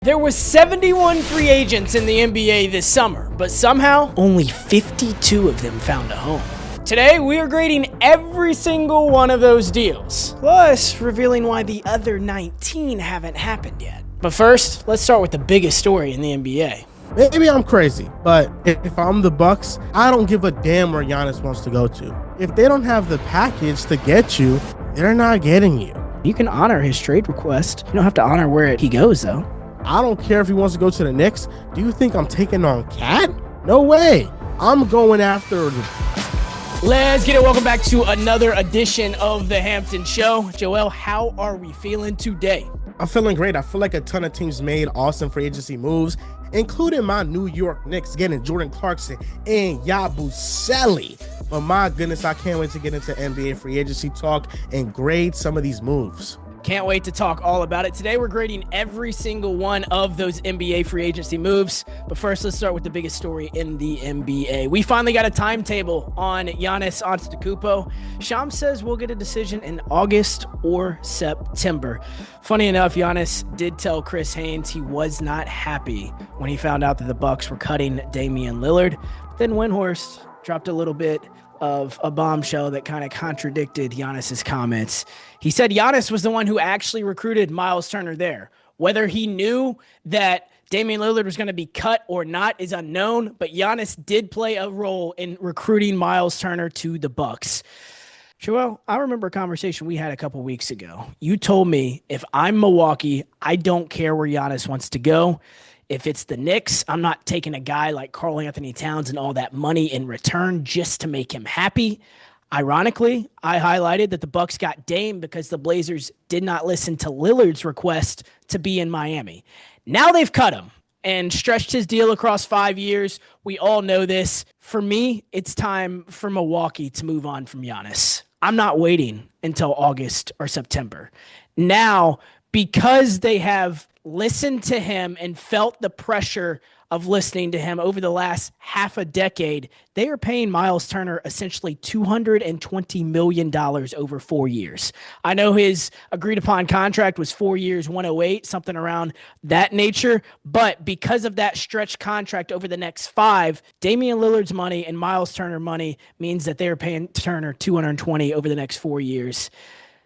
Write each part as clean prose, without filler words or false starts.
There was 71 free agents in the NBA this summer, but somehow only 52 of them found a home. Today, we are grading every single one of those deals, plus revealing why the other 19 haven't happened yet. But first, let's start with the biggest story in the NBA. Maybe I'm crazy, but if I'm the Bucks, I don't give a damn where Giannis wants to go to. If they don't have the package to get you, they're not getting you. You can honor his trade request. You don't have to honor where he goes, though. I don't care if he wants to go to the Knicks. Do you think I'm taking on Cat? No way. I'm going after the... Let's get it. Welcome back to another edition of the Hampton Show. Joel, how are we feeling today? I'm feeling great. I feel like a ton of teams made awesome free agency moves, including my New York Knicks getting Jordan Clarkson and Yabusele. But my goodness, I can't wait to get into NBA free agency talk and grade some of these moves. Can't wait to talk all about it. Today, we're grading every single one of those NBA free agency moves. But first, let's start with the biggest story in the NBA. We finally got a timetable on Giannis Antetokounmpo. Shams says we'll get a decision in August or September. Funny enough, Giannis did tell Chris Haynes he was not happy when he found out that the Bucks were cutting Damian Lillard. Then Windhorst dropped a little bit of a bombshell that kind of contradicted Giannis's comments. He said Giannis was the one who actually recruited Myles Turner there. Whether he knew that Damian Lillard was going to be cut or not is unknown, but Giannis did play a role in recruiting Myles Turner to the Bucks. Joel, I remember a conversation we had a couple weeks ago. You told me if I'm Milwaukee, I don't care where Giannis wants to go. If it's the Knicks, I'm not taking a guy like Karl Anthony Towns and all that money in return just to make him happy. Ironically, I highlighted that the Bucks got Dame because the Blazers did not listen to Lillard's request to be in Miami. Now they've cut him and stretched his deal across 5 years. We all know this. For me, it's time for Milwaukee to move on from Giannis. I'm not waiting until August or September. Now, because they have listened to him and felt the pressure of listening to him over the last half a decade, they are paying Myles Turner essentially $220 million over 4 years. I know his agreed upon contract was 4 years, 108, something around that nature. But because of that stretch contract over the next 5, Damian Lillard's money and Myles Turner money means that they are paying Turner $220 over the next 4 years.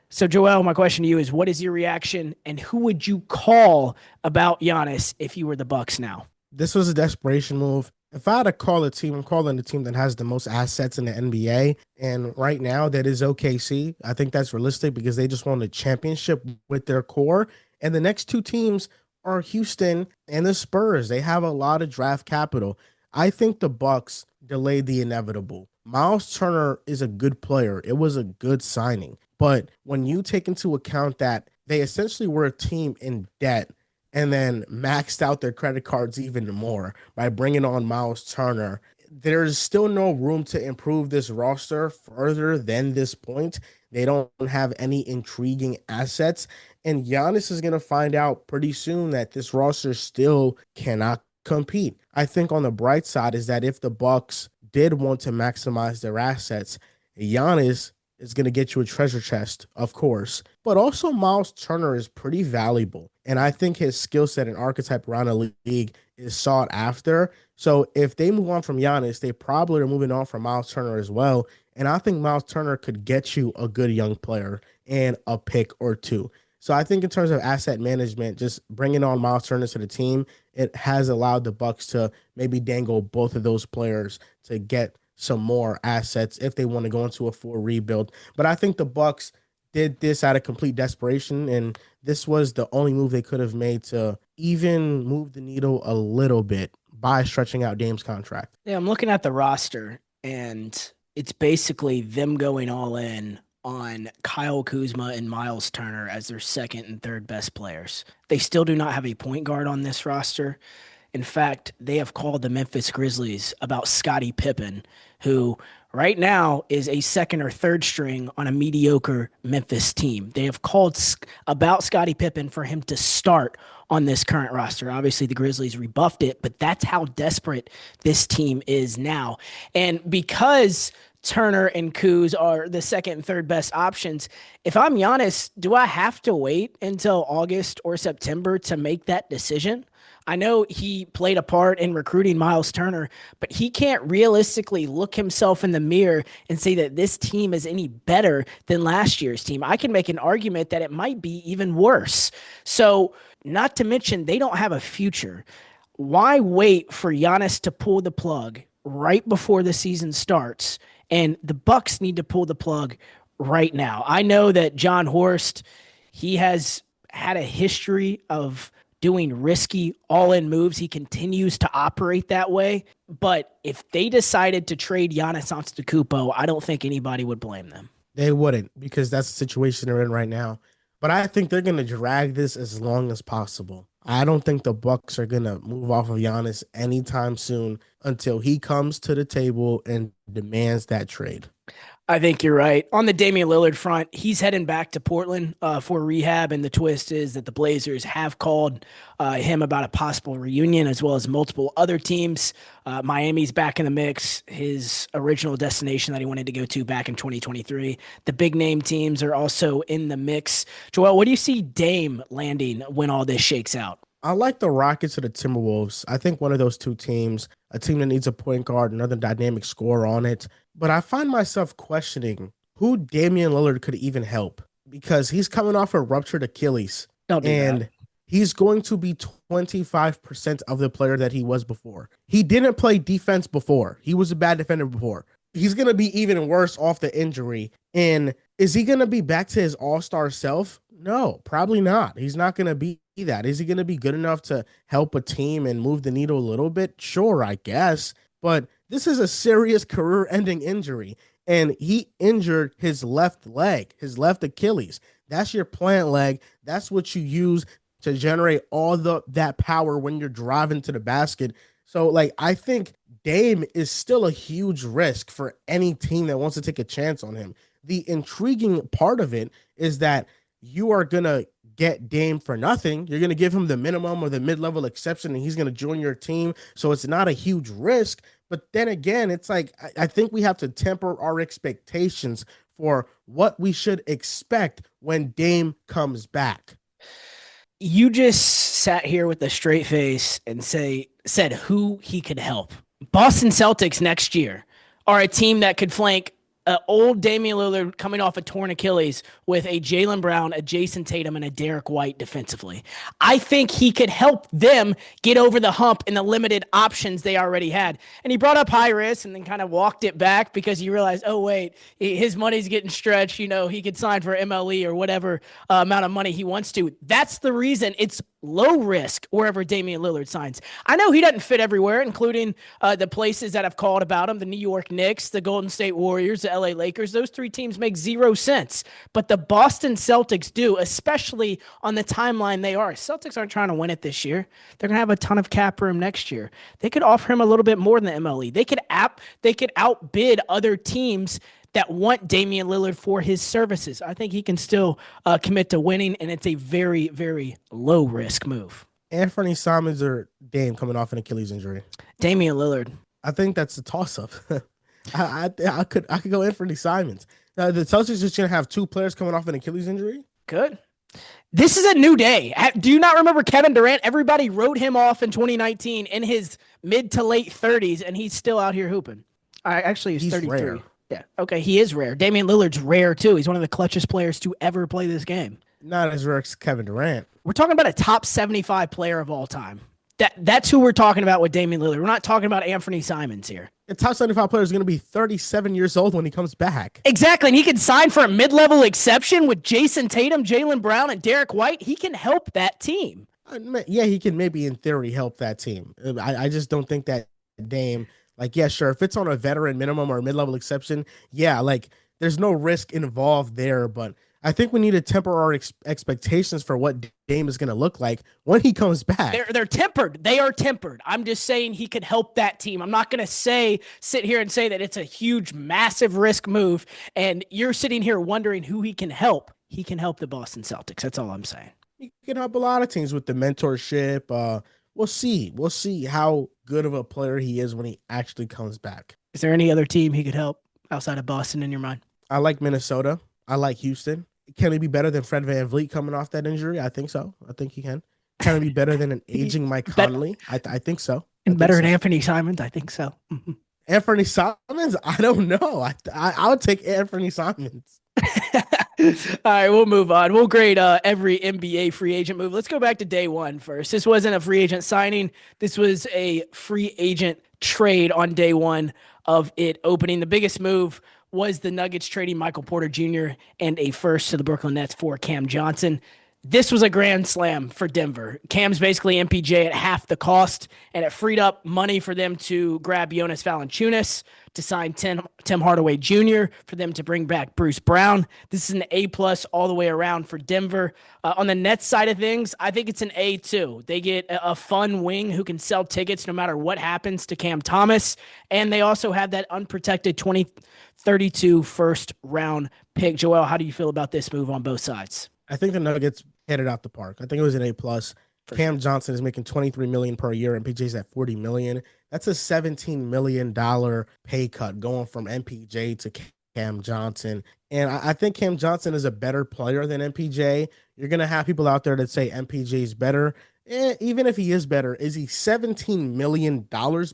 So, Joel, my question to you is, what is your reaction, and who would you call about Giannis if you were the Bucks now? This was a desperation move. If I had to call a team, I'm calling the team that has the most assets in the NBA. And right now, that is OKC. I think that's realistic because they just won the championship with their core. And the next two teams are Houston and the Spurs. They have a lot of draft capital. I think the Bucks delayed the inevitable. Myles Turner is a good player. It was a good signing. But when you take into account that they essentially were a team in debt and then maxed out their credit cards even more by bringing on Myles Turner, there's still no room to improve this roster further than this point. They don't have any intriguing assets. And Giannis is going to find out pretty soon that this roster still cannot compete. I think on the bright side is that if the Bucks did want to maximize their assets, Giannis is going to get you a treasure chest, of course. But also Myles Turner is pretty valuable. And I think his skill set and archetype around the league is sought after. So if they move on from Giannis, they probably are moving on from Myles Turner as well. And I think Myles Turner could get you a good young player and a pick or two. So I think in terms of asset management, just bringing on Myles Turner to the team, it has allowed the Bucks to maybe dangle both of those players to get some more assets if they want to go into a full rebuild. But I think the Bucks did this out of complete desperation, and this was the only move they could have made to even move the needle a little bit by stretching out Dame's contract. Yeah, I'm looking at the roster, and it's basically them going all in on Kyle Kuzma and Myles Turner as their second and third best players. They still do not have a point guard on this roster. In fact, they have called the Memphis Grizzlies about Scottie Pippen, who right now is a second or third string on a mediocre Memphis team. They have called about Scottie Pippen for him to start on this current roster. Obviously, the Grizzlies rebuffed it, but that's how desperate this team is now. And because Turner and Kuz are the second and third best options. If I'm Giannis, do I have to wait until August or September to make that decision? I know he played a part in recruiting Myles Turner, but he can't realistically look himself in the mirror and say that this team is any better than last year's team. I can make an argument that it might be even worse. So, not to mention, they don't have a future. Why wait for Giannis to pull the plug right before the season starts? And the Bucks need to pull the plug right now. I know that John Horst, he has had a history of doing risky all-in moves. He continues to operate that way. But if they decided to trade Giannis Antetokounmpo, I don't think anybody would blame them. They wouldn't, because that's the situation they're in right now. But I think they're going to drag this as long as possible. I don't think the Bucks are going to move off of Giannis anytime soon until he comes to the table and demands that trade. I think you're right. On the Damian Lillard front, he's heading back to Portland for rehab, and the twist is that the Blazers have called him about a possible reunion, as well as multiple other teams. Miami's back in the mix, his original destination that he wanted to go to back in 2023. The big-name teams are also in the mix. Joel, what do you see Dame landing when all this shakes out? I like the Rockets or the Timberwolves. I think one of those two teams, a team that needs a point guard, another dynamic scorer on it. But I find myself questioning who Damian Lillard could even help, because he's coming off a ruptured Achilles. And he's going to be 25% of the player that he was before. He didn't play defense before. He was a bad defender before. He's going to be even worse off the injury. And is he going to be back to his all-star self? No, probably not. He's not going to be that. Is he going to be good enough to help a team and move the needle a little bit? Sure, I guess. But this is a serious career-ending injury, and he injured his left leg, his left Achilles. That's your plant leg. That's what you use to generate all that power when you're driving to the basket. So, I think Dame is still a huge risk for any team that wants to take a chance on him. The intriguing part of it is that you are going to get Dame for nothing. You're going to give him the minimum or the mid-level exception, and he's going to join your team. So it's not a huge risk. But then again, it's I think we have to temper our expectations for what we should expect when Dame comes back. You just sat here with a straight face and said who he could help. Boston Celtics next year are a team that could flank old Damian Lillard coming off a torn Achilles with a Jaylen Brown, a Jason Tatum, and a Derek White defensively. I think he could help them get over the hump in the limited options they already had. And he brought up high risk and then kind of walked it back because he realized, oh, wait, his money's getting stretched. He could sign for MLE or whatever amount of money he wants to. That's the reason it's low risk wherever Damian Lillard signs. I know he doesn't fit everywhere, including the places that have called about him, the New York Knicks, the Golden State Warriors, the LA Lakers. Those three teams make zero sense. But the Boston Celtics do, especially on the timeline they are. Celtics aren't trying to win it this year. They're going to have a ton of cap room next year. They could offer him a little bit more than the MLE. They could outbid other teams that want Damian Lillard for his services. I think he can still commit to winning, and it's a very, very low-risk move. Anthony Simons or Dame coming off an Achilles injury? Damian Lillard. I think that's a toss-up. I could go Anthony Simons. The Celtics just going to have two players coming off an Achilles injury? Good. This is a new day. Do you not remember Kevin Durant? Everybody wrote him off in 2019 in his mid to late 30s, and he's still out here hooping. Actually, he's 33. Rare. Yeah. Okay. He is rare. Damian Lillard's rare too. He's one of the clutchest players to ever play this game. Not as rare as Kevin Durant. We're talking about a top 75 player of all time. That's who we're talking about with Damian Lillard. We're not talking about Anthony Simons here. The top 75 player is going to be 37 years old when he comes back. Exactly. And he can sign for a mid-level exception with Jason Tatum, Jaylen Brown, and Derek White. He can help that team. Yeah, he can maybe in theory help that team. I just don't think that Dame... yeah, sure. If it's on a veteran minimum or a mid-level exception, yeah, there's no risk involved there. But I think we need to temper our expectations for what Dame is going to look like when he comes back. They're tempered. They are tempered. I'm just saying he could help that team. I'm not going to sit here and say that it's a huge, massive risk move. And you're sitting here wondering who he can help. He can help the Boston Celtics. That's all I'm saying. He can help a lot of teams with the mentorship. We'll see. We'll see how good of a player he is when he actually comes back. Is there any other team he could help? outside of Boston in your mind? I like Minnesota. I like Houston. Can he be better than Fred VanVleet coming off that injury? I think so. I think he can. Can he be better than an aging Mike Bet Conley? I think so. I and think better than so. Anthony Simons, I think so. Anthony Simons? I don't know. I would take Anthony Simons. All right, we'll move on. We'll grade every NBA free agent move. Let's go back to day one first. This wasn't a free agent signing. This was a free agent trade on day one of it opening. The biggest move was the Nuggets trading Michael Porter Jr. and a first to the Brooklyn Nets for Cam Johnson. This was a grand slam for Denver. Cam's basically MPJ at half the cost, and it freed up money for them to grab Jonas Valanciunas, to sign Tim Hardaway Jr., for them to bring back Bruce Brown. This is an A+ all the way around for Denver. On the Nets side of things, I think it's an A too. They get a fun wing who can sell tickets no matter what happens to Cam Thomas, and they also have that unprotected 2032 first round pick. Joel, how do you feel about this move on both sides? I think the Nuggets hit it out the park. I think it was an A+. Cam Johnson is making $23 million per year, and MPJ's at $40 million. That's a $17 million pay cut going from MPJ to Cam Johnson. And I think Cam Johnson is a better player than MPJ. You're going to have people out there that say MPJ is better. Even if he is better, is he $17 million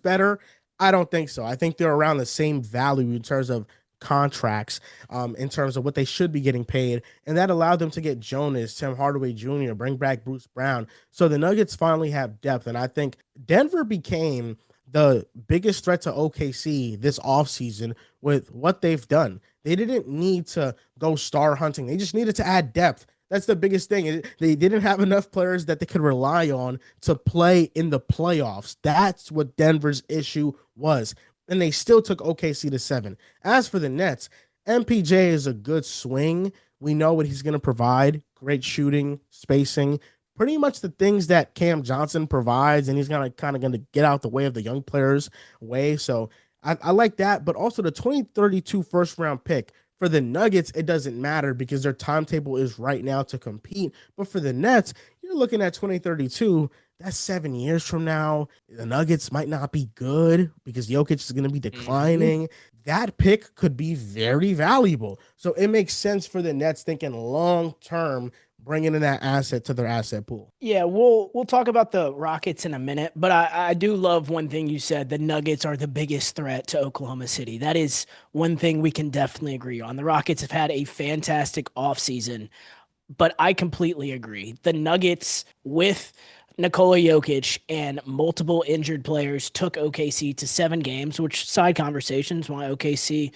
better? I don't think so. I think they're around the same value in terms of contracts, in terms of what they should be getting paid, and that allowed them to get Jonas, Tim Hardaway Jr., bring back Bruce Brown. So the Nuggets finally have depth, and I think Denver became the biggest threat to OKC this offseason with what they've done. They didn't need to go star hunting. They just needed to add depth. That's the biggest thing. They didn't have enough players that they could rely on to play in the playoffs. That's what Denver's issue was. And they still took OKC to 7. As for the Nets, MPJ is a good swing. We know what he's going to provide. Great shooting, spacing, pretty much the things that Cam Johnson provides, and he's going to get out the way of the young players' way. So I like that, but also the 2032 first round pick. For the Nuggets, it doesn't matter because their timetable is right now to compete. But for the Nets, you're looking at 2032. That's 7 years from now. The Nuggets might not be good because Jokic is going to be declining. That pick could be very valuable. So it makes sense for the Nets thinking long term, bringing in that asset to their asset pool. Yeah, we'll talk about the Rockets in a minute, but I do love one thing you said. The Nuggets are the biggest threat to Oklahoma City. That is one thing we can definitely agree on. The Rockets have had a fantastic offseason, but I completely agree. The Nuggets, with Nikola Jokic and multiple injured players, took OKC to 7 games, which side conversations why OKC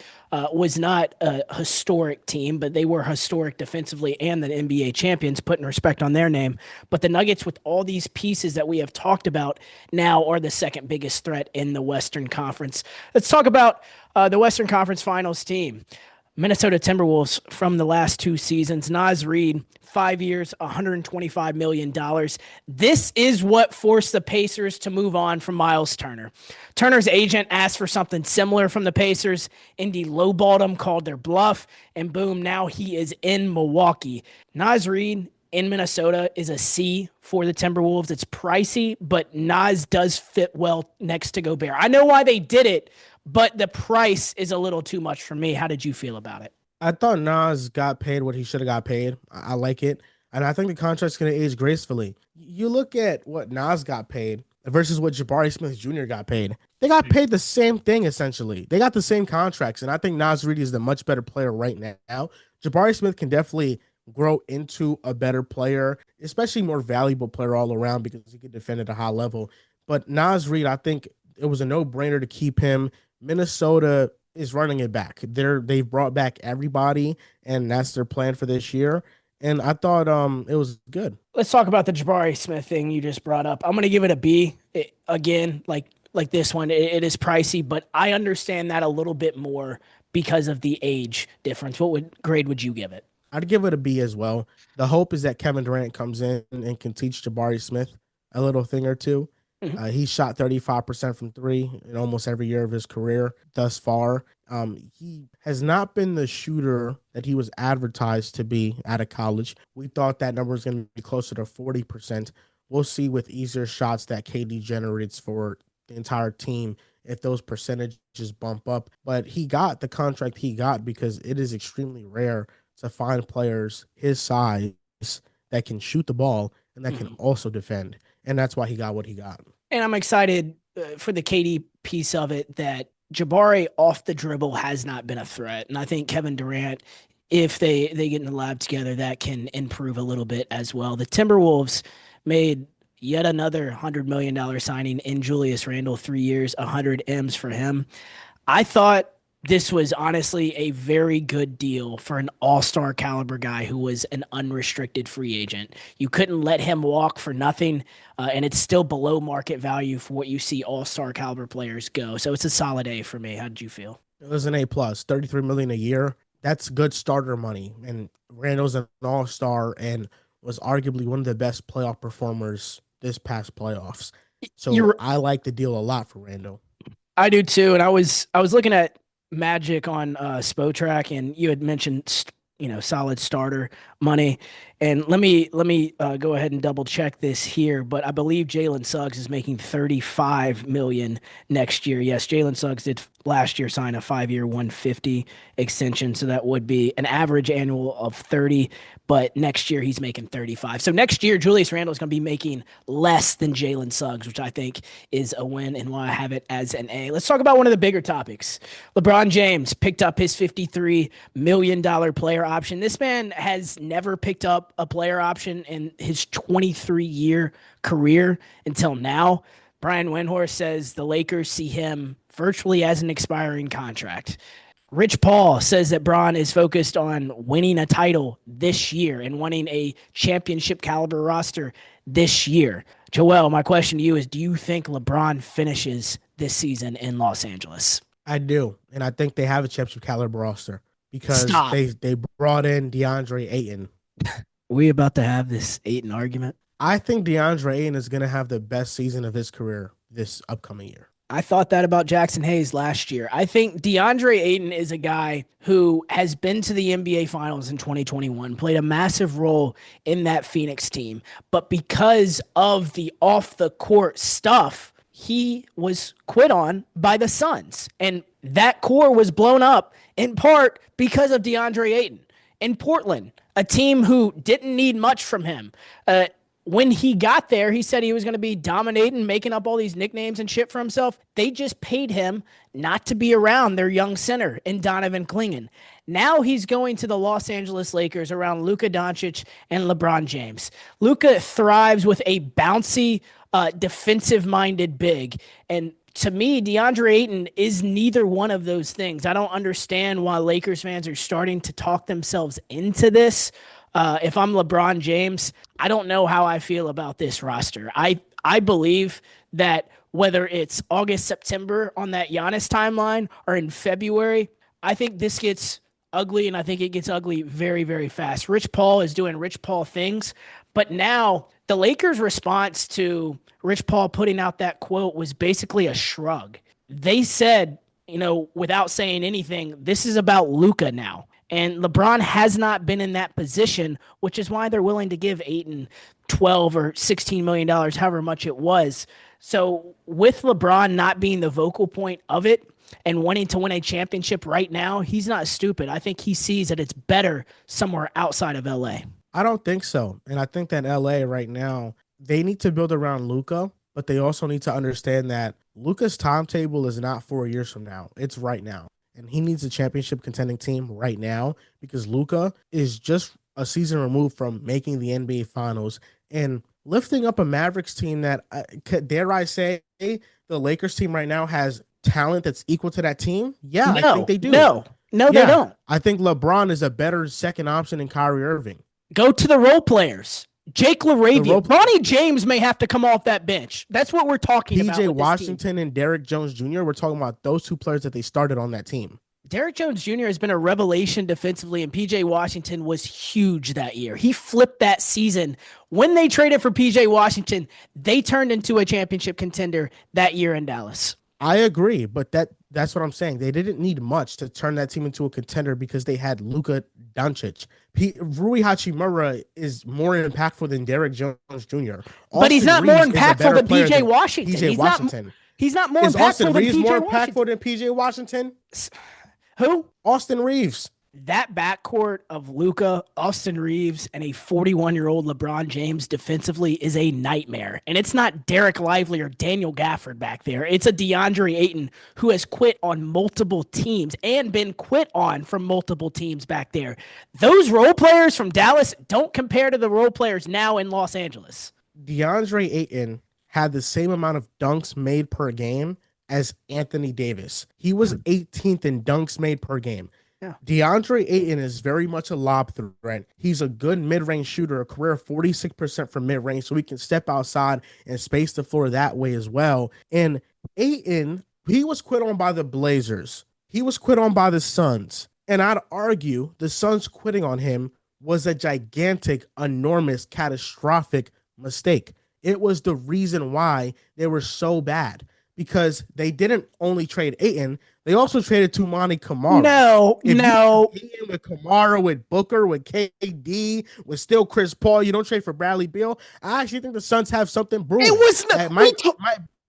was not a historic team, but they were historic defensively and the NBA champions, putting respect on their name. But the Nuggets, with all these pieces that we have talked about, now are the second biggest threat in the Western Conference. Let's talk about the Western Conference Finals team. Minnesota Timberwolves from the last 2 seasons. Naz Reid, 5 years, $125 million. This is what forced the Pacers to move on from Myles Turner. Turner's agent asked for something similar from the Pacers. Indy lowballed him, called their bluff, and boom, now he is in Milwaukee. Naz Reid in Minnesota is a C for the Timberwolves. It's pricey, but Naz does fit well next to Gobert. I know why they did it, but the price is a little too much for me. How did you feel about it? I thought Nas got paid what he should have got paid. I like it. And I think the contract's going to age gracefully. You look at what Nas got paid versus what Jabari Smith Jr. got paid. They got paid the same thing, essentially. They got the same contracts. And I think Naz Reid is the much better player right now. Jabari Smith can definitely grow into a better player, especially more valuable player all around because he can defend at a high level. But Naz Reid, I think it was a no-brainer to keep him. Minnesota is running it back. They've brought back everybody, and that's their plan for this year. And I thought it was good. Let's talk about the Jabari Smith thing you just brought up. I'm going to give it a B. Again, like this one, it is pricey, but I understand that a little bit more because of the age difference. What grade would you give it? I'd give it a B as well. The hope is that Kevin Durant comes in and can teach Jabari Smith a little thing or two. He shot 35% from 3 in almost every year of his career thus far. He has not been the shooter that he was advertised to be out of college. We thought that number was going to be closer to 40%. We'll see with easier shots that KD generates for the entire team if those percentages bump up. But he got the contract he got because it is extremely rare to find players his size that can shoot the ball and that can also defend. And that's why he got what he got. And I'm excited for the KD piece of it that Jabari off the dribble has not been a threat. And I think Kevin Durant, if they get in the lab together, that can improve a little bit as well. The Timberwolves made yet another $100 million signing in Julius Randle, 3 years, 100 M's for him. I thought this was honestly a very good deal for an all-star caliber guy who was an unrestricted free agent. You couldn't let him walk for nothing, and it's still below market value for what you see all-star caliber players go. So it's a solid A for me. How did you feel? It was an A+, $33 million a year. That's good starter money. And Randall's an all-star and was arguably one of the best playoff performers this past playoffs. So I like the deal a lot for Randall. I do too. And I was looking at Magic on Spotrac, and you had mentioned solid starter money. And let me go ahead and double check this here, but I believe Jalen Suggs is making $35 million next year. Yes, Jalen Suggs did last year sign a 5-year $150 extension, so that would be an average annual of 30, but next year he's making 35. So next year Julius Randle is going to be making less than Jalen Suggs, which I think is a win and why I have it as an A. Let's talk about one of the bigger topics. LeBron James picked up his $53 million player option. This man has never picked up a player option in his 23-year career until now. Brian Windhorst says the Lakers see him virtually as an expiring contract. Rich Paul says that Bron is focused on winning a title this year and wanting a championship caliber roster this year. Joel, my question to you is, do you think LeBron finishes this season in Los Angeles? I do. And I think they have a championship caliber roster because they brought in DeAndre Ayton. We about to have this Ayton argument? I think DeAndre Ayton is going to have the best season of his career this upcoming year. I thought that about Jackson Hayes last year. I think DeAndre Ayton is a guy who has been to the NBA Finals in 2021, played a massive role in that Phoenix team. But because of the off-the-court stuff, he was quit on by the Suns. And that core was blown up in part because of DeAndre Ayton. In Portland, a team who didn't need much from him. When he got there, he said he was going to be dominating, making up all these nicknames and shit for himself. They just paid him not to be around their young center in Donovan Clingan. Now he's going to the Los Angeles Lakers around Luka Doncic and LeBron James. Luka thrives with a bouncy, defensive-minded big, and to me, DeAndre Ayton is neither one of those things. I don't understand why Lakers fans are starting to talk themselves into this. If I'm LeBron James, I don't know how I feel about this roster. I believe that whether it's August, September on that Giannis timeline or in February, I think this gets ugly, and I think it gets ugly very, very fast. Rich Paul is doing Rich Paul things, but now the Lakers' response to Rich Paul putting out that quote was basically a shrug. They said, without saying anything, this is about Luka now. And LeBron has not been in that position, which is why they're willing to give Ayton $12 or $16 million, however much it was. So with LeBron not being the vocal point of it and wanting to win a championship right now, he's not stupid. I think he sees that it's better somewhere outside of LA. I don't think so. And I think that LA right now, they need to build around Luka, but they also need to understand that Luka's timetable is not 4 years from now. It's right now. And he needs a championship contending team right now because Luka is just a season removed from making the NBA Finals and lifting up a Mavericks team that, dare I say, the Lakers team right now has talent that's equal to that team. Yeah, I think they do. No, they don't. I think LeBron is a better second option than Kyrie Irving. Go to the role players. Jake LaRavia. Bronny James may have to come off that bench. That's what we're talking about. PJ Washington and Derrick Jones Jr., we're talking about those two players that they started on that team. Derrick Jones Jr. has been a revelation defensively, and PJ Washington was huge that year. He flipped that season. When they traded for PJ Washington, they turned into a championship contender that year in Dallas. I agree, but that's what I'm saying. They didn't need much to turn that team into a contender because they had Luka Doncic. Rui Hachimura is more impactful than Derrick Jones Jr. But he's not more impactful than PJ Washington. PJ Washington. He's not more Is Austin impactful than Reeves PJ more Washington. impactful than PJ Washington? Who? Austin Reeves. That backcourt of Luka, Austin Reeves, and a 41-year-old LeBron James defensively is a nightmare. And it's not Derek Lively or Daniel Gafford back there. It's a DeAndre Ayton who has quit on multiple teams and been quit on from multiple teams back there. Those role players from Dallas don't compare to the role players now in Los Angeles. DeAndre Ayton had the same amount of dunks made per game as Anthony Davis. He was 18th in dunks made per game. Yeah. DeAndre Ayton is very much a lob threat. He's a good mid-range shooter, a career 46% from mid-range, so he can step outside and space the floor that way as well. And Ayton, he was quit on by the Blazers. He was quit on by the Suns. And I'd argue the Suns quitting on him was a gigantic, enormous, catastrophic mistake. It was the reason why they were so bad. Because they didn't only trade Ayton, they also traded Toumani Camara. No. With Camara, with Booker, with KD, with still Chris Paul, you don't trade for Bradley Beal. I actually think the Suns have something brewing. That might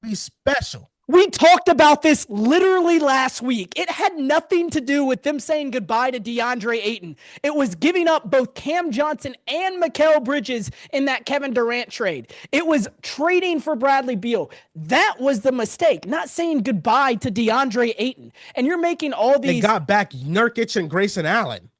be special. We talked about this literally last week. It had nothing to do with them saying goodbye to DeAndre Ayton. It was giving up both Cam Johnson and Mikal Bridges in that Kevin Durant trade. It was trading for Bradley Beal. That was the mistake, not saying goodbye to DeAndre Ayton. And you're making all these... They got back Nurkic and Grayson Allen.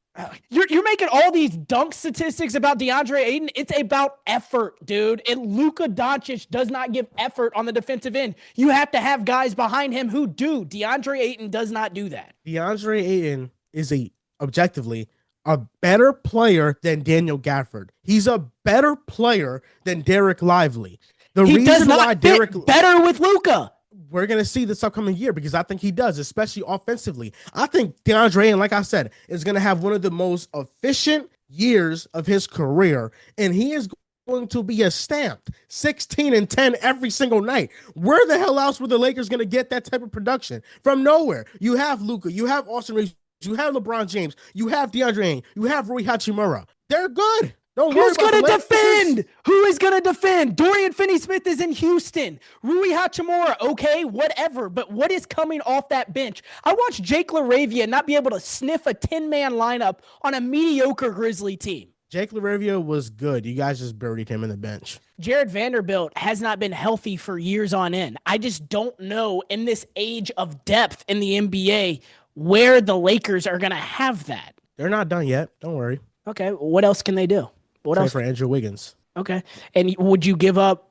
You're making all these dunk statistics about DeAndre Ayton. It's about effort, dude. And Luka Doncic does not give effort on the defensive end. You have to have guys behind him who do. DeAndre Ayton does not do that. DeAndre Ayton is objectively a better player than Daniel Gafford. He's a better player than Derek Lively. He does not fit better with Luka. We're going to see this upcoming year because I think he does, especially offensively. I think DeAndre Ayton, like I said, is going to have one of the most efficient years of his career, and he is going to be a stamped 16 and 10 every single night. Where the hell else were the Lakers going to get that type of production? From nowhere. You have Luka, you have Austin Reeves, you have LeBron James, you have DeAndre Ayton, you have Rui Hachimura. They're good. Who's going to defend? Who is going to defend? Dorian Finney-Smith is in Houston. Rui Hachimura, okay, whatever. But what is coming off that bench? I watched Jake LaRavia not be able to sniff a 10-man lineup on a mediocre Grizzly team. Jake LaRavia was good. You guys just buried him in the bench. Jared Vanderbilt has not been healthy for years on end. I just don't know in this age of depth in the NBA where the Lakers are going to have that. They're not done yet. Don't worry. Okay, what else can they do? What else? For Andrew Wiggins. Okay. And would you give up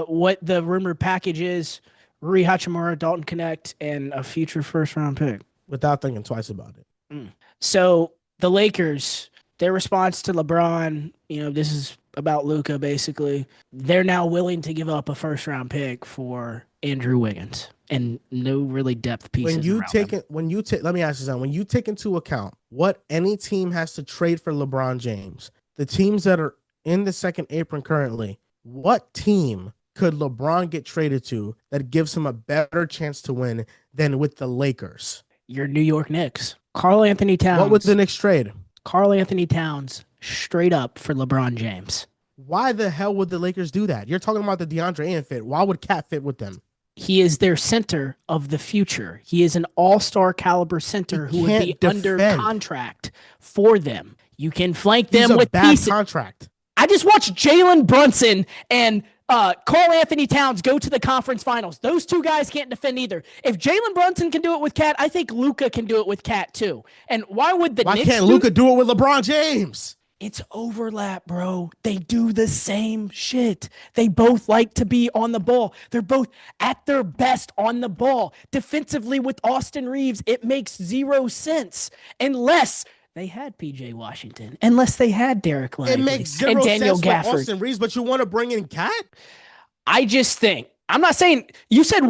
what the rumored package is, Rui Hachimura, Dalton Connect, and a future first-round pick? Without thinking twice about it. So the Lakers, their response to LeBron, this is about Luka basically. They're now willing to give up a first-round pick for Andrew Wiggins and no really depth pieces. Let me ask you something. When you take into account what any team has to trade for LeBron James, the teams that are in the second apron currently, what team could LeBron get traded to that gives him a better chance to win than with the Lakers? Your New York Knicks. Karl Anthony Towns. What would the Knicks trade? Karl Anthony Towns straight up for LeBron James. Why the hell would the Lakers do that? You're talking about the DeAndre Ayton fit. Why would Cat fit with them? He is their center of the future. He is an all-star caliber center who would be under contract for them. You can flank them with pieces. Contract. I just watched Jalen Brunson and Karl Anthony Towns go to the conference finals. Those two guys can't defend either. If Jalen Brunson can do it with Cat, I think Luka can do it with Cat too. And why can't Luka do it with LeBron James? It's overlap, bro. They do the same shit. They both like to be on the ball. They're both at their best on the ball. Defensively with Austin Reeves, it makes zero sense unless they had PJ Washington, unless they had Derek Lively. It makes zero and Daniel sense Gafford. For Austin Reeves, but you want to bring in Cat? I just think, I'm not saying, you said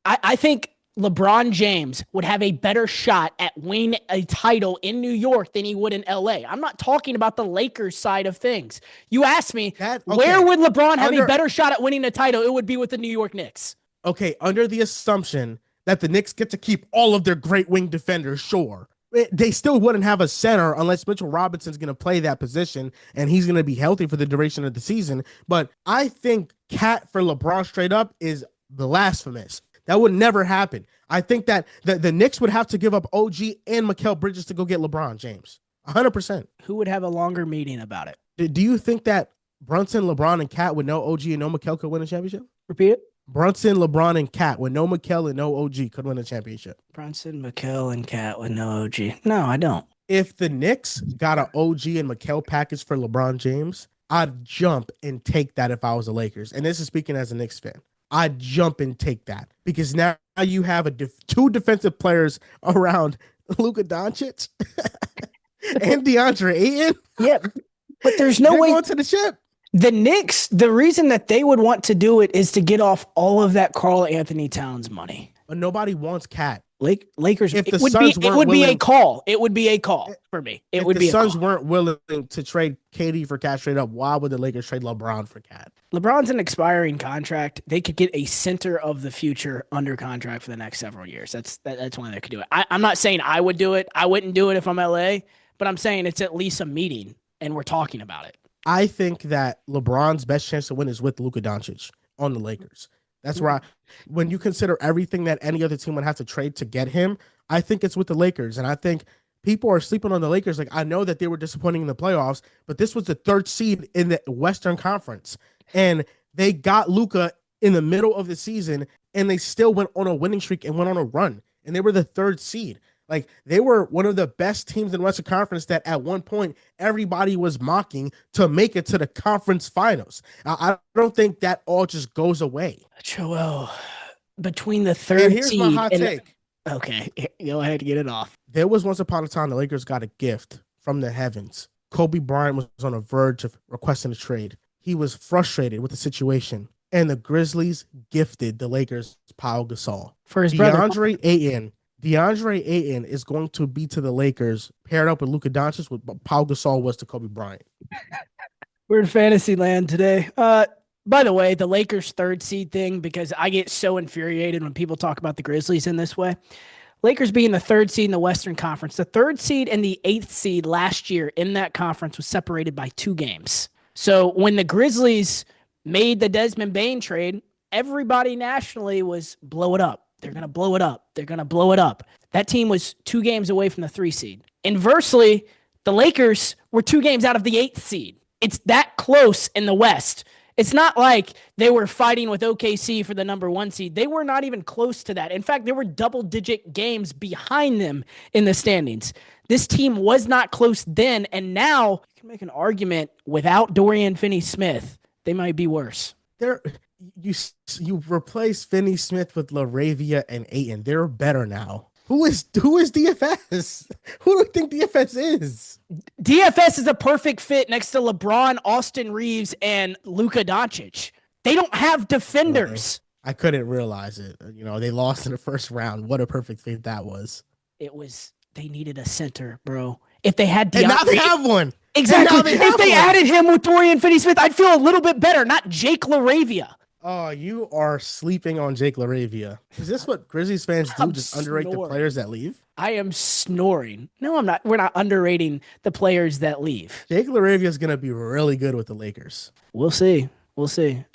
I think LeBron James would have a better shot at winning a title in New York than he would in LA. I'm not talking about the Lakers side of things. You asked me, where would LeBron have a better shot at winning a title? It would be with the New York Knicks. Okay, under the assumption that the Knicks get to keep all of their great wing defenders, sure. They still wouldn't have a center unless Mitchell Robinson's going to play that position and he's going to be healthy for the duration of the season. But I think Cat for LeBron straight up is blasphemous. That would never happen. I think that the Knicks would have to give up OG and Mikal Bridges to go get LeBron James. 100%. Who would have a longer meeting about it? Do you think that Brunson, LeBron, and Cat with no OG and no Mikal could win a championship? Repeat it. Brunson, LeBron, and Cat with no Mikal and no OG could win a championship. Brunson, Mikal, and Cat with no OG. No, I don't. If the Knicks got an OG and Mikal package for LeBron James, I'd jump and take that if I was the Lakers. And this is speaking as a Knicks fan. I'd jump and take that because now you have two defensive players around Luka Doncic and DeAndre Ayton. Yeah, but there's no way going to the ship. The Knicks, the reason that they would want to do it is to get off all of that Karl Anthony Towns money. But nobody wants Cat. Lakers. If it would be a call. It would be a call for me. If the Suns weren't willing to trade KD for Cat straight up, why would the Lakers trade LeBron for Cat? LeBron's an expiring contract. They could get a center of the future under contract for the next several years. That's why they could do it. I'm not saying I would do it. I wouldn't do it if I'm LA, but I'm saying it's at least a meeting and we're talking about it. I think that LeBron's best chance to win is with Luka Doncic on the Lakers. That's why when you consider everything that any other team would have to trade to get him, I think it's with the Lakers. And I think people are sleeping on the Lakers. Like, I know that they were disappointing in the playoffs, but this was the 3rd seed in the Western Conference. And they got Luka in the middle of the season, and they still went on a winning streak and went on a run. And they were the 3rd seed. Like, they were one of the best teams in the Western Conference that at one point everybody was mocking to make it to the conference finals. I don't think that all just goes away. Joel, between the 3rd here's seed my hot take. Okay, go ahead and get it off. There was once upon a time the Lakers got a gift from the heavens. Kobe Bryant was on the verge of requesting a trade. He was frustrated with the situation, and the Grizzlies gifted the Lakers Pau Gasol. For his brother. DeAndre Ayton is going to be to the Lakers paired up with Luka Doncic what Pau Gasol was to Kobe Bryant. We're in fantasy land today. By the way, the Lakers 3rd seed thing, because I get so infuriated when people talk about the Grizzlies in this way. Lakers being the 3rd seed in the Western Conference. The 3rd seed and the 8th seed last year in that conference was separated by 2 games. So when the Grizzlies made the Desmond Bane trade, everybody nationally was blow it up. They're going to blow it up. They're going to blow it up. That team was 2 games away from the 3 seed. Inversely, the Lakers were 2 games out of the 8th seed. It's that close in the West. It's not like they were fighting with OKC for the number 1 seed. They were not even close to that. In fact, there were double-digit games behind them in the standings. This team was not close then, and now you can make an argument without Dorian Finney-Smith, they might be worse. You replace Finney-Smith with LaRavia and Ayton. They're better now. Who is DFS? Who do you think DFS is? DFS is a perfect fit next to LeBron, Austin Reeves, and Luka Doncic. They don't have defenders. I couldn't realize it. You know, they lost in the first round. What a perfect fit that was. They needed a center, bro. If they had DeAndre, and now they have one. Exactly. If they added him with Dorian Finney-Smith, I'd feel a little bit better, not Jake LaRavia. Oh, you are sleeping on Jake LaRavia. Is this what Grizzlies fans do? Just underrate the players that leave? I am snoring. No, I'm not. We're not underrating the players that leave. Jake LaRavia is going to be really good with the Lakers. We'll see.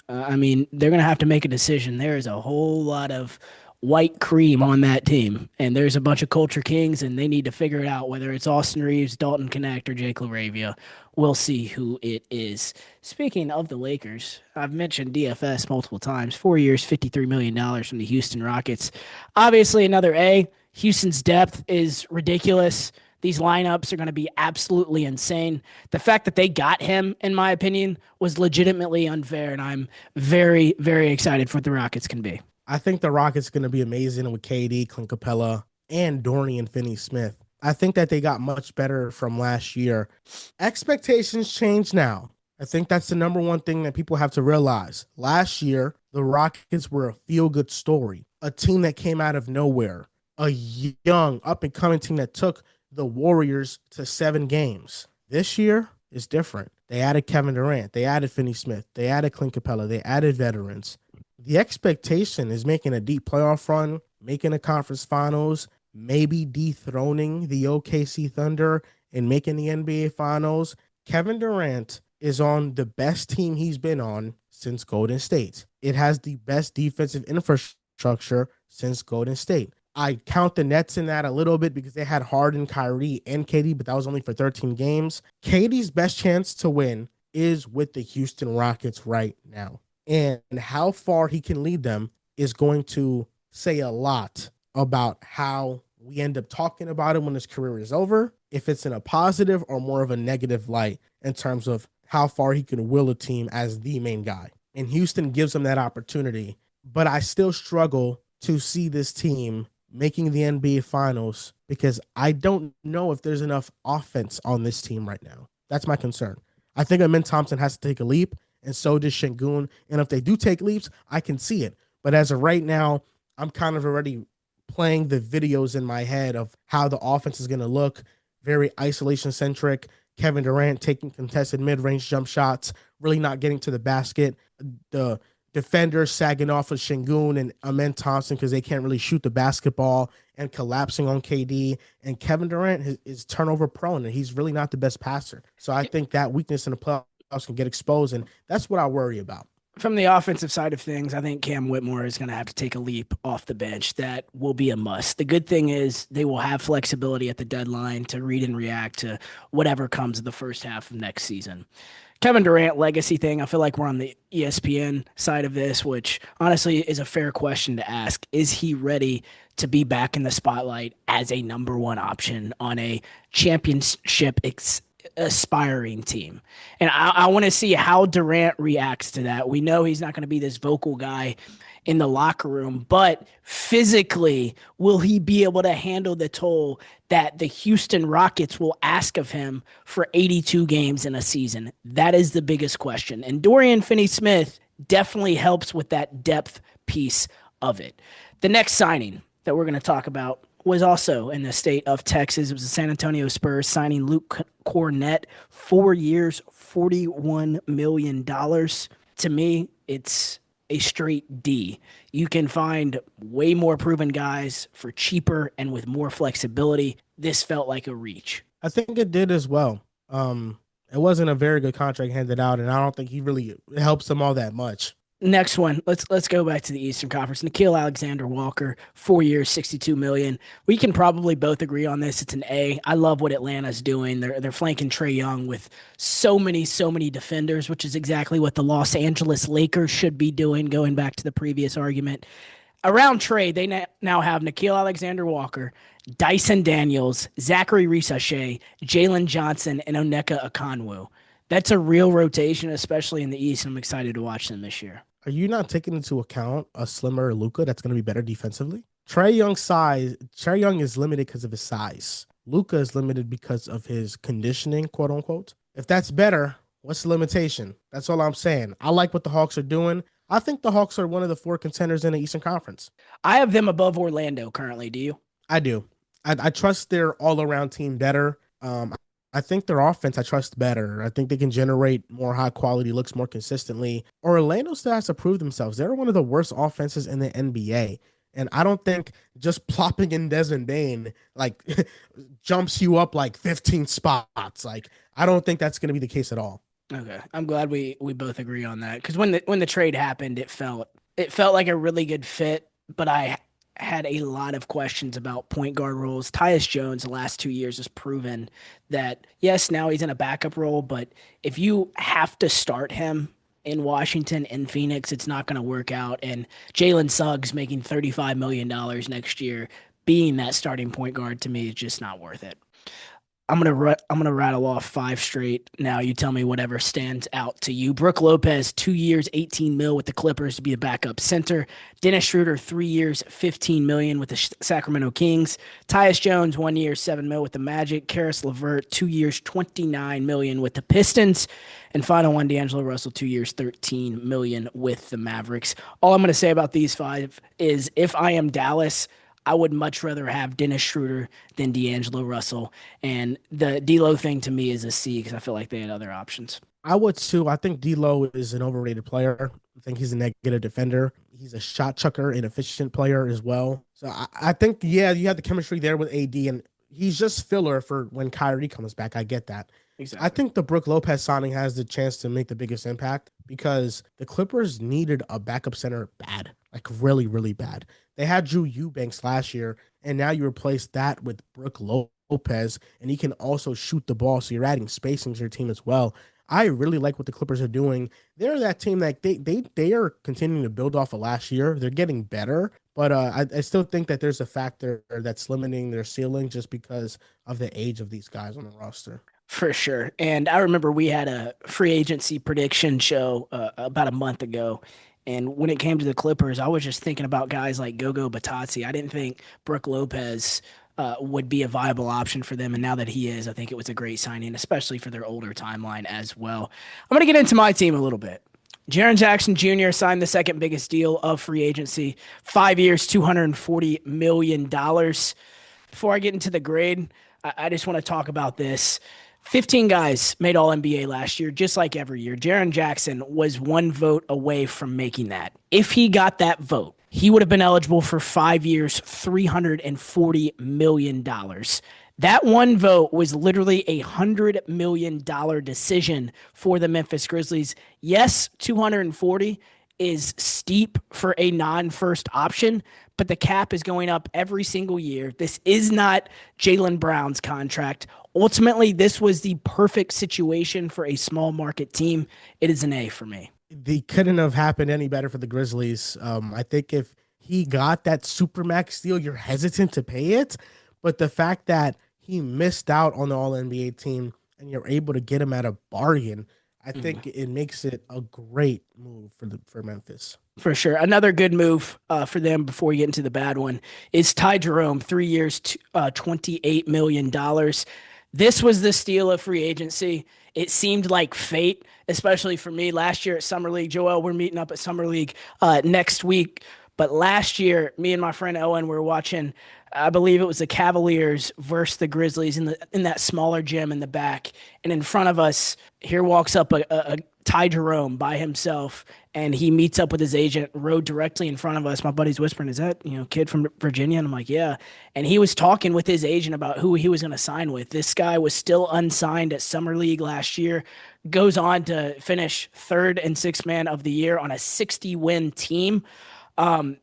I mean, they're going to have to make a decision. There is a whole lot of white cream on that team, and there's a bunch of culture kings, and they need to figure it out, whether it's Austin Reeves, Dalton Connect, or Jake LaRavia. We'll see who it is. Speaking of the Lakers, I've mentioned DFS multiple times. 4 years, $53 million from the Houston Rockets. Obviously, another A. Houston's depth is ridiculous. These lineups are going to be absolutely insane. The fact that they got him, in my opinion, was legitimately unfair, and I'm very, very excited for what the Rockets can be. I think the Rockets are going to be amazing with KD, Clint Capella, and Dorian Finney-Smith. I think that they got much better from last year. Expectations change now. I think that's the number one thing that people have to realize. Last year, the Rockets were a feel-good story, a team that came out of nowhere, a young, up-and-coming team that took the Warriors to 7 games. This year is different. They added Kevin Durant. They added Finney-Smith. They added Clint Capella. They added veterans. The expectation is making a deep playoff run, making a conference finals, maybe dethroning the OKC Thunder and making the NBA finals. Kevin Durant is on the best team he's been on since Golden State. It has the best defensive infrastructure structure since Golden State. I count the Nets in that a little bit because they had Harden, Kyrie, and KD, but that was only for 13 games. KD's best chance to win is with the Houston Rockets right now. And how far he can lead them is going to say a lot about how we end up talking about him when his career is over, if it's in a positive or more of a negative light in terms of how far he can will a team as the main guy. And Houston gives him that opportunity. But I still struggle to see this team making the NBA Finals because I don't know if there's enough offense on this team right now. That's my concern. I think Amin Thompson has to take a leap, and so does Şengün. And if they do take leaps, I can see it. But as of right now, I'm kind of already playing the videos in my head of how the offense is going to look, very isolation-centric. Kevin Durant taking contested mid-range jump shots, really not getting to the basket. The defenders sagging off of Şengün and Amin Thompson because they can't really shoot the basketball and collapsing on KD. And Kevin Durant is turnover prone, and he's really not the best passer. So I think that weakness in the playoffs can get exposed, and that's what I worry about. From the offensive side of things, I think Cam Whitmore is going to have to take a leap off the bench. That will be a must. The good thing is they will have flexibility at the deadline to read and react to whatever comes in the first half of next season. Kevin Durant legacy thing, I feel like we're on the ESPN side of this, which honestly is a fair question to ask. Is he ready to be back in the spotlight as a number one option on a championship aspiring team? And I want to see how Durant reacts to that. We know he's not going to be this vocal guy in the locker room, but physically, will he be able to handle the toll that the Houston Rockets will ask of him for 82 games in a season? That is the biggest question. And Dorian Finney-Smith definitely helps with that depth piece of it. The next signing that we're going to talk about was also in the state of Texas. It was the San Antonio Spurs signing Luke Cornett, 4 years, $41 million. To me, it's a straight D. You can find way more proven guys for cheaper and with more flexibility. This felt like a reach. I think it did as well. It wasn't a very good contract handed out, and I don't think he really helps them all that much. Next one, let's go back to the Eastern Conference. Nickeil Alexander-Walker, 4 years, $62 million. We can probably both agree on this. It's an A. I love what Atlanta's doing. They're flanking Trae Young with so many defenders, which is exactly what the Los Angeles Lakers should be doing, going back to the previous argument. Around Trae, they now have Nickeil Alexander-Walker, Dyson Daniels, Zachary Risache, Jalen Johnson, and Onyeka Okongwu. That's a real rotation, especially in the East. I'm excited to watch them this year. Are you not taking into account a slimmer Luka that's going to be better defensively? Trae Young is limited because of his size. Luka is limited because of his conditioning, quote unquote. If that's better, what's the limitation? That's all I'm saying. I like what the Hawks are doing. I think the Hawks are one of the 4 contenders in the Eastern Conference. I have them above Orlando currently. Do you? I do. I trust their all-around team better. I think their offense I trust better. I think they can generate more high-quality looks more consistently. Orlando still has to prove themselves. They're one of the worst offenses in the NBA. And I don't think just plopping in Desmond Bane like jumps you up like 15 spots. Like, I don't think that's going to be the case at all. Okay. I'm glad we both agree on that. Because when the trade happened, it felt like a really good fit, but I had a lot of questions about point guard roles. Tyus Jones the last 2 years has proven that, yes, now he's in a backup role, but if you have to start him in Washington and Phoenix, it's not going to work out. And Jalen Suggs making $35 million next year, being that starting point guard, to me is just not worth it. I'm gonna rattle off 5 straight. Now you tell me whatever stands out to you. Brook Lopez, 2 years, $18 million with the Clippers to be a backup center. Dennis Schroeder, 3 years, $15 million with the Sacramento Kings. Tyus Jones, 1 year, $7 million with the Magic. Karis LeVert, 2 years, $29 million with the Pistons. And final one, D'Angelo Russell, 2 years, $13 million with the Mavericks. All I'm gonna say about these 5 is if I am Dallas, I would much rather have Dennis Schroeder than D'Angelo Russell. And the D'Lo thing to me is a C because I feel like they had other options. I would too. I think D'Lo is an overrated player. I think he's a negative defender. He's a shot chucker, an efficient player as well. So I think, yeah, you have the chemistry there with AD, and he's just filler for when Kyrie comes back. I get that. Exactly. I think the Brook Lopez signing has the chance to make the biggest impact because the Clippers needed a backup center bad. like really, really bad. They had Drew Eubanks last year, and now you replace that with Brooke Lopez, and he can also shoot the ball. So you're adding spacing to your team as well. I really like what the Clippers are doing. They're that team that they are continuing to build off of last year. They're getting better, but I still think that there's a factor that's limiting their ceiling just because of the age of these guys on the roster. For sure. And I remember we had a free agency prediction show about a month ago. And when it came to the Clippers, I was just thinking about guys like Gogo Batazzi. I didn't think Brooke Lopez would be a viable option for them. And now that he is, I think it was a great signing, especially for their older timeline as well. I'm going to get into my team a little bit. Jaren Jackson Jr. signed the second biggest deal of free agency, 5 years, $240 million. Before I get into the grade, I just want to talk about this. 15 guys made All NBA last year, just like every year. Jaren Jackson was one vote away from making that. If he got that vote, he would have been eligible for 5 years, $340 million. That one vote was literally $100 million decision for the Memphis Grizzlies. Yes, 240 is steep for a non-first option, but the cap is going up every single year. This is not Jaylen Brown's contract. Ultimately, this was the perfect situation for a small market team. It is an A for me. They couldn't have happened any better for the Grizzlies. I think if he got that Supermax deal, you're hesitant to pay it. But the fact that he missed out on the All NBA team and you're able to get him at a bargain, I think it makes it a great move for Memphis. For sure. Another good move for them before we get into the bad one is Ty Jerome, 3 years, $28 million. This was the steal of free agency. It seemed like fate, especially for me last year at Summer League. Joel, we're meeting up at Summer League next week. But last year, me and my friend Owen were watching, I believe it was the Cavaliers versus the Grizzlies in that smaller gym in the back. And in front of us, here walks up a Ty Jerome by himself, and he meets up with his agent, rode directly in front of us. My buddy's whispering, "Is that, kid from Virginia?" And I'm like, "Yeah." And he was talking with his agent about who he was going to sign with. This guy was still unsigned at Summer League last year, goes on to finish third and sixth man of the year on a 60-win team.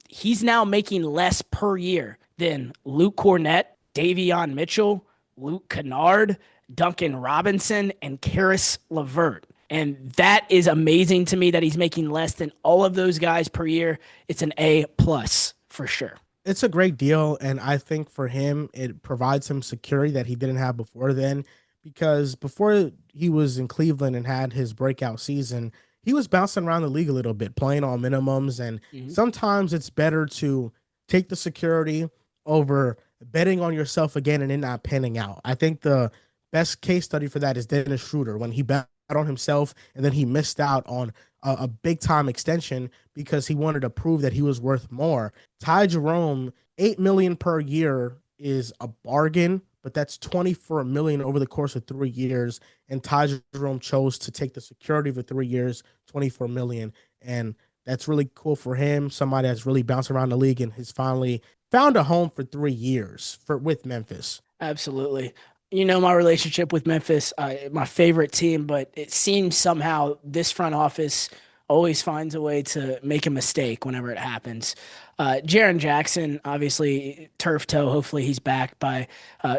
He's now making less per year than Luke Cornett, Davion Mitchell, Luke Kennard, Duncan Robinson, and Karis LeVert. And that is amazing to me that he's making less than all of those guys per year. It's an A plus for sure. It's a great deal, and I think for him, it provides him security that he didn't have before then, because before he was in Cleveland and had his breakout season, he was bouncing around the league a little bit, playing on minimums, and sometimes it's better to take the security over betting on yourself again and it not panning out. I think the best case study for that is Dennis Schroeder when he bet on himself and then he missed out on a big time extension because he wanted to prove that he was worth more. Ty Jerome, $8 million per year is a bargain, but that's $24 million over the course of 3 years. And Ty Jerome chose to take the security for 3 years, $24 million. And that's really cool for him. Somebody that's really bounced around the league and has finally found a home for 3 years with Memphis. Absolutely. My relationship with Memphis, my favorite team, but it seems somehow this front office always finds a way to make a mistake whenever it happens. Jaren Jackson, obviously, turf toe. Hopefully he's back by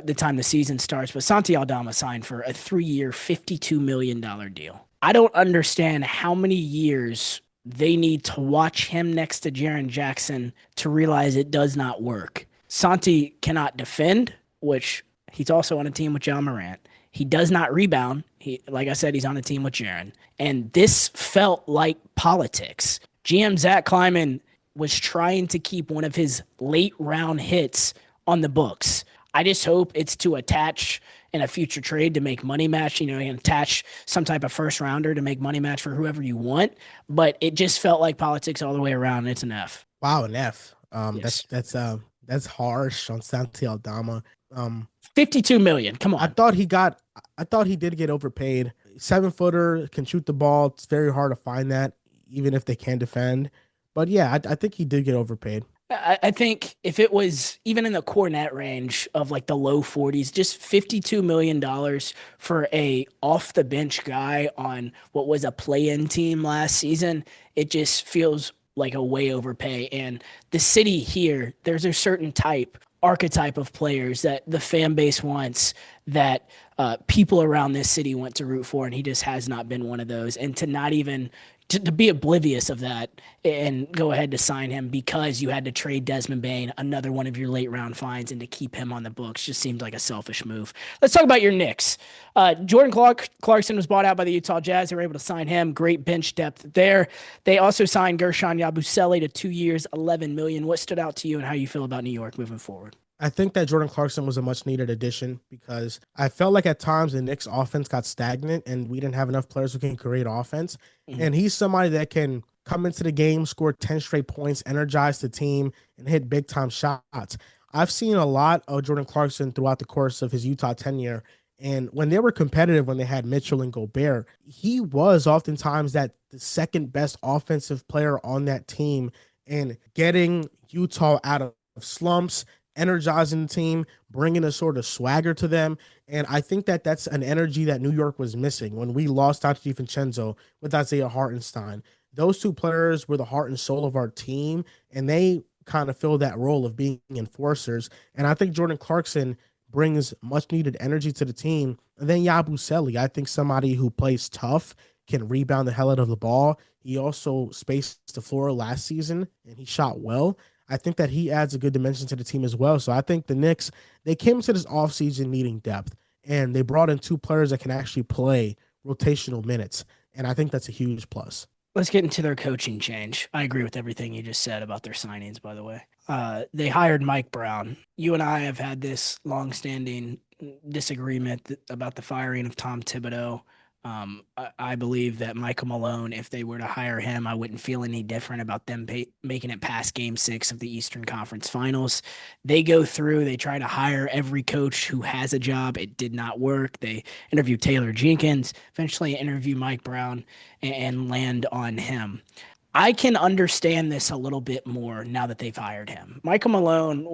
the time the season starts. But Santi Aldama signed for a 3-year, $52 million deal. I don't understand how many years they need to watch him next to Jaren Jackson to realize it does not work. Santi cannot defend, which he's also on a team with John Morant. He does not rebound. Like I said, he's on a team with Jaren. And this felt like politics. GM Zach Kleiman was trying to keep one of his late round hits on the books. I just hope it's to attach in a future trade to make money match. You can attach some type of first rounder to make money match for whoever you want. But it just felt like politics all the way around. It's an F. Wow, an F. Yes. That's harsh on Santi Aldama. 52 million. Come on. I thought he did get overpaid. 7-footer, can shoot the ball. It's very hard to find that, even if they can defend. But yeah, I think he did get overpaid. I think if it was even in the Cornet range of like the low 40s, just $52 million for a off the bench guy on what was a play-in team last season, it just feels like a way overpay. And the city here, there's a certain archetype of players that the fan base wants, that people around this city want to root for, and he just has not been one of those. And to not even to be oblivious of that and go ahead to sign him because you had to trade Desmond Bane, another one of your late round finds, and to keep him on the books just seemed like a selfish move. Let's talk about your Knicks. Jordan Clarkson was bought out by the Utah Jazz. They were able to sign him. Great bench depth there. They also signed Gershon Yabusele to 2 years, $11 million. What stood out to you and how you feel about New York moving forward? I think that Jordan Clarkson was a much needed addition because I felt like at times the Knicks offense got stagnant and we didn't have enough players who can create offense. Mm-hmm. And he's somebody that can come into the game, score 10 straight points, energize the team, and hit big time shots. I've seen a lot of Jordan Clarkson throughout the course of his Utah tenure. And when they were competitive, when they had Mitchell and Gobert, he was oftentimes the second best offensive player on that team and getting Utah out of slumps, energizing the team, bringing a sort of swagger to them. And I think that that's an energy that New York was missing when we lost Dante DiVincenzo with Isaiah Hartenstein. Those two players were the heart and soul of our team, and they kind of fill that role of being enforcers. And I think Jordan Clarkson brings much needed energy to the team. And then Yabusele, I think somebody who plays tough, can rebound the hell out of the ball. He also spaced the floor last season, and he shot well. I think that he adds a good dimension to the team as well. So I think the Knicks, they came into this offseason needing depth, and they brought in two players that can actually play rotational minutes. And I think that's a huge plus. Let's get into their coaching change. I agree with everything you just said about their signings, by the way. They hired Mike Brown. You and I have had this longstanding disagreement about the firing of Tom Thibodeau. I believe that Michael Malone, if they were to hire him, I wouldn't feel any different about them making it past Game 6 of the Eastern Conference Finals. They go through, they try to hire every coach who has a job. It did not work. They interview Taylor Jenkins, eventually interview Mike Brown, and land on him. I can understand this a little bit more now that they've hired him. Michael Malone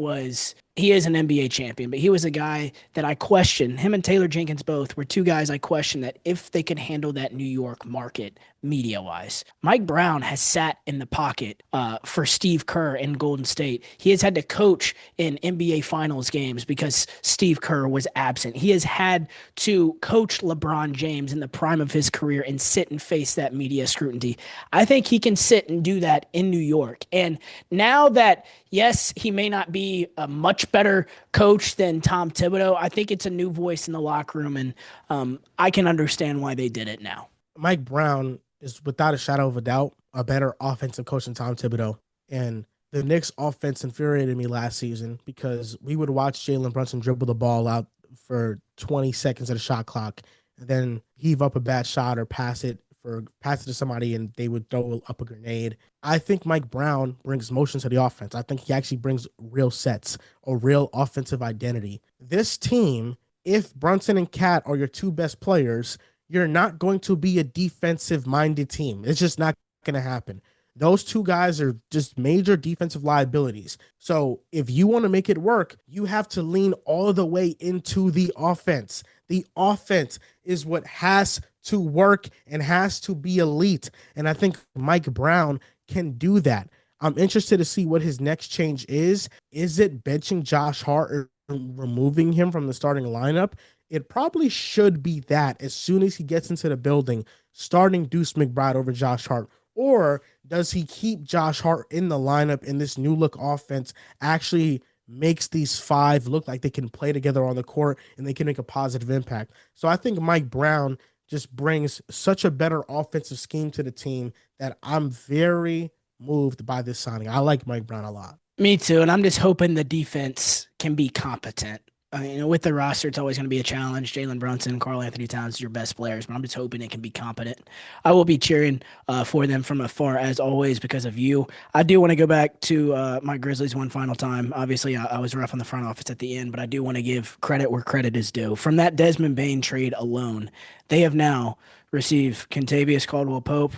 he is an NBA champion, but he was a guy that I questioned. Him and Taylor Jenkins both were two guys I questioned that if they could handle that New York market media-wise. Mike Brown has sat in the pocket for Steve Kerr in Golden State. He has had to coach in NBA Finals games because Steve Kerr was absent. He has had to coach LeBron James in the prime of his career and sit and face that media scrutiny. I think he can sit and do that in New York. And now that, yes, he may not be a much better coach than Tom Thibodeau, I think it's a new voice in the locker room, and I can understand why they did it now. Mike Brown is, without a shadow of a doubt, a better offensive coach than Tom Thibodeau. And the Knicks offense infuriated me last season because we would watch Jalen Brunson dribble the ball out for 20 seconds of the shot clock and then heave up a bad shot or pass it to somebody and they would throw up a grenade. I think Mike Brown brings motion to the offense. I think he actually brings real sets or real offensive identity. This team, if Brunson and Cat are your two best players, you're not going to be a defensive-minded team. It's just not going to happen. Those two guys are just major defensive liabilities. So if you want to make it work, you have to lean all the way into the offense. The offense is what has to work and has to be elite. And I think Mike Brown can do that. I'm interested to see what his next change is. Is it benching Josh Hart or removing him from the starting lineup? It probably should be that as soon as he gets into the building, starting Deuce McBride over Josh Hart. Or does he keep Josh Hart in the lineup and this new look offense actually makes these five look like they can play together on the court and they can make a positive impact? So I think Mike Brown just brings such a better offensive scheme to the team that I'm very moved by this signing. I like Mike Brown a lot. Me too, and I'm just hoping the defense can be competent. With the roster, it's always going to be a challenge. Jalen Brunson, Karl Anthony Towns, your best players, but I'm just hoping it can be competent. I will be cheering for them from afar, as always, because of you. I do want to go back to my Grizzlies one final time. Obviously, I was rough on the front office at the end, but I do want to give credit where credit is due. From that Desmond Bane trade alone, they have now received Kentavious Caldwell-Pope,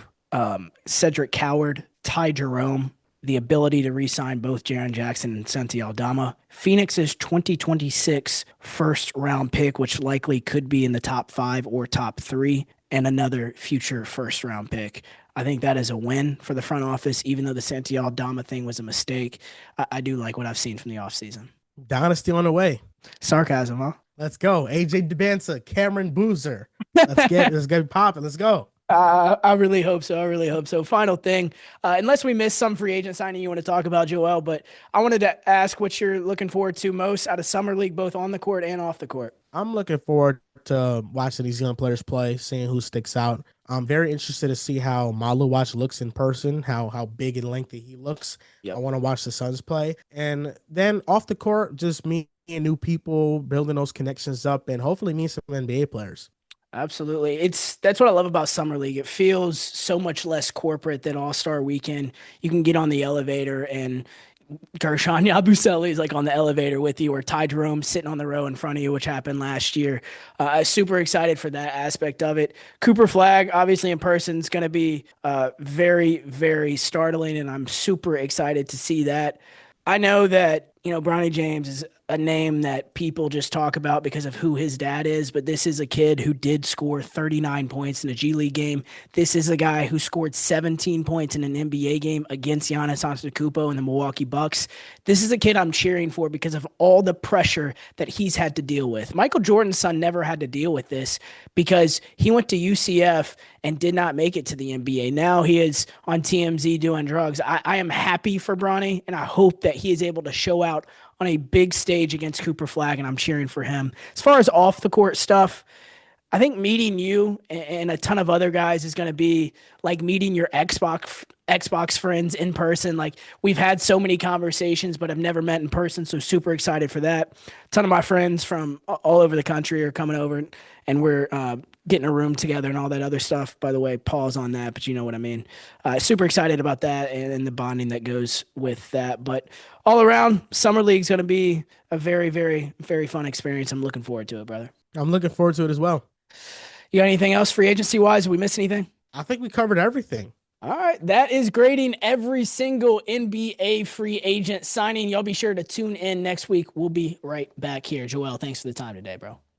Cedric Coward, Ty Jerome, the ability to re-sign both Jaren Jackson and Santi Aldama, Phoenix's 2026 first-round pick, which likely could be in the top 5 or top 3, and another future first round pick. I think that is a win for the front office, even though the Santi Aldama thing was a mistake. I do like what I've seen from the offseason. Dynasty on the way. Sarcasm, huh? Let's go. AJ DeBanza, Cameron Boozer. Let's get popping. Let's go. I really hope so. I really hope so. Final thing, unless we missed some free agent signing you want to talk about, Joel, but I wanted to ask what you're looking forward to most out of Summer League, both on the court and off the court. I'm looking forward to watching these young players play, seeing who sticks out. I'm very interested to see how Maluwatch looks in person, how big and lengthy he looks. Yep. I want to watch the Suns play. And then off the court, just meeting new people, building those connections up, and hopefully meet some NBA players. Absolutely. That's what I love about Summer League. It feels so much less corporate than All-Star Weekend. You can get on the elevator and Gershon Yabusele is like on the elevator with you, or Ty Jerome sitting on the row in front of you, which happened last year. Super excited for that aspect of it. Cooper Flag, obviously in person, is going to be very, very startling, and I'm super excited to see that. I know that, Bronny James is a name that people just talk about because of who his dad is, but this is a kid who did score 39 points in a G League game. This is a guy who scored 17 points in an NBA game against Giannis Antetokounmpo and the Milwaukee Bucks. This is a kid I'm cheering for because of all the pressure that he's had to deal with. Michael Jordan's son never had to deal with this because he went to UCF and did not make it to the NBA. Now he is on TMZ doing drugs. I am happy for Bronny, and I hope that he is able to show out on a big stage against Cooper Flag, and I'm cheering for him. As far as off the court stuff, I think meeting you and a ton of other guys is going to be like meeting your Xbox friends in person. Like, we've had so many conversations, but I've never met in person, so super excited for that. A ton of my friends from all over the country are coming over, and we're getting a room together and all that other stuff. By the way, pause on that, but you know what I mean. Super excited about that and the bonding that goes with that. But all around, Summer League's going to be a very, very, very fun experience. I'm looking forward to it, brother. I'm looking forward to it as well. You got anything else free agency wise? Did we miss anything? I think we covered everything. All right. That is grading every single NBA free agent signing. Y'all be sure to tune in next week. We'll be right back here. Joel, thanks for the time today, bro.